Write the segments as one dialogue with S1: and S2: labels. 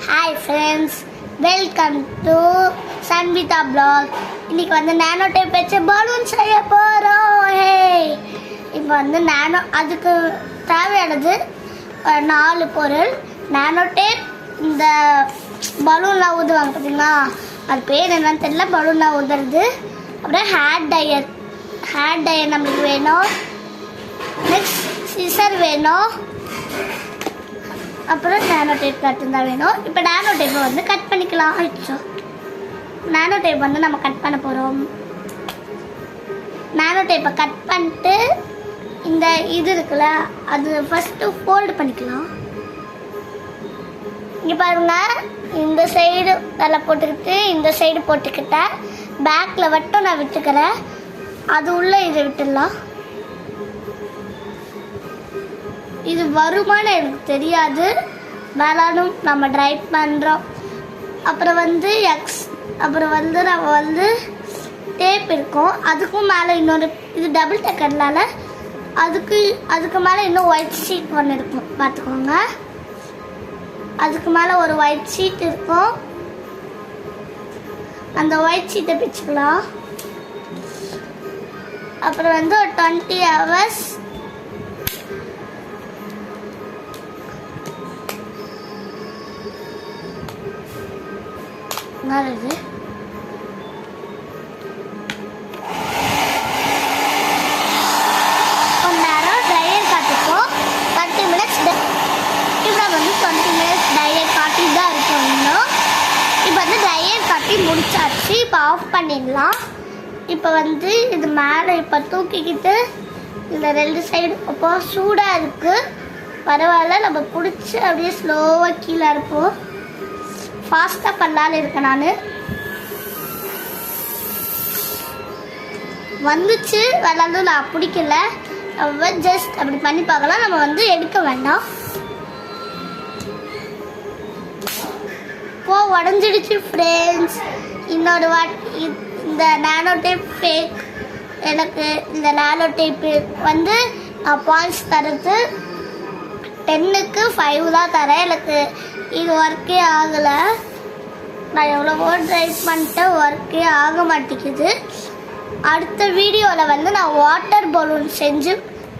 S1: Hi friends, welcome to Sanvita Blog. இன்னைக்கு வந்து நானோ tape வச்சு பலூன் செய்ய போறோம். இப்போ வந்து நானோ அதுக்கு தேவையானது 4 பொருள். நானோ டேப், இந்த பலூன்லாம் ஊதுவாங்க பார்த்தீங்களா, அது பேர் என்னன்னு தெரியல, பலூன்லாம் ஊதுறது. அப்புறம் ஹேர் டயர் நம்மளுக்கு வேணும். நெக்ஸ்ட் சிசர் வேணும். அப்புறம் நானோ டேப் கட்டு தான் வேணும். இப்போ நானோ டேப்பை வந்து கட் பண்ணிக்கலாம். நானோ டேப் வந்து நம்ம கட் பண்ண போகிறோம். நானோ டேப்பை கட் பண்ணிட்டு இந்த இது இருக்குல்ல, அது ஃபஸ்ட்டு ஃபோல்டு பண்ணிக்கலாம். இங்கே பாருங்க, இந்த சைடு நல்லா போட்டுக்கிட்டு இந்த சைடு போட்டுக்கிட்டேன். பேக்கில் மட்டும் நான் விட்டுக்கிறேன், அது உள்ள இதை விட்டுடலாம். இது வருமானு எனக்கு தெரியாது, வேளாணும் நம்ம ட்ரை பண்ணுறோம். அப்புறம் வந்து நம்ம வந்து டேப் இருக்கும், அதுக்கும் மேலே இன்னொரு, இது டபுள் டக்கர்னால அதுக்கு மேலே இன்னும் ஒயிட் ஷீட் ஒன்று இருக்கும் பார்த்துக்கோங்க. அதுக்கு மேலே ஒரு ஒயிட் ஷீட் இருக்கும், அந்த ஒயிட் ஷீட்டை பிச்சுக்கலாம். அப்புறம் வந்து ஒரு 20 hours நல்லது. கொஞ்ச நேரம் ட்ரையர் காட்டிப்போம், 30 minutes. இப்போ வந்து 20 minutes ட்ரையர் காட்டி தான் இருக்கும் இன்னும். இப்போ வந்து ட்ரையர் காட்டி முடிச்சாச்சு. இப்போ ஆஃப் பண்ணிடலாம். இப்போ வந்து இது மேலே இப்போ தூக்கிக்கிட்டு இந்த 2 சைடு அப்போ சூடாக இருக்குது, பரவாயில்ல, நம்ம பிடிச்சி அப்படியே ஸ்லோவாக கீழே இருப்போம். ஃபாஸ்ட்டாக பண்ணலான்னு இருக்கேன் நான். வந்துச்சு விளாண்டு நான் பிடிக்கல, ஜஸ்ட் அப்படி பண்ணி பார்க்கலாம். நம்ம வந்து எடுக்க வேண்டாம். இப்போ உடஞ்சிடுச்சு ஃப்ரெண்ட்ஸ். இன்னொரு இந்த நானோ டேப் ஃபேக். எனக்கு இந்த நானோ டேப்பு வந்து பாயிண்ட்ஸ் தரது 10க்கு 5 தான் தரேன். எனக்கு இது ஒர்க்கே ஆகலை. நான் எவ்வளவோ ட்ரை பண்ணிட்டேன், ஒர்க்கே ஆக மாட்டேங்குது. அடுத்த வீடியோவில் வந்து நான் வாட்டர் பலூன் செஞ்சு,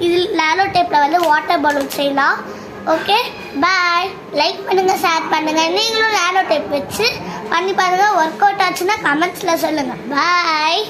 S1: இதில் நானோ டேப்பில் வந்து வாட்டர் பலூன் செய்யலாம். ஓகே, பாய். லைக் பண்ணுங்கள், ஷேர் பண்ணுங்கள். நீங்களும் நானோ டேப் வச்சு பண்ணி பாருங்கள். ஒர்க் அவுட் ஆச்சுன்னா கமெண்ட்ஸில் சொல்லுங்கள். பாய்.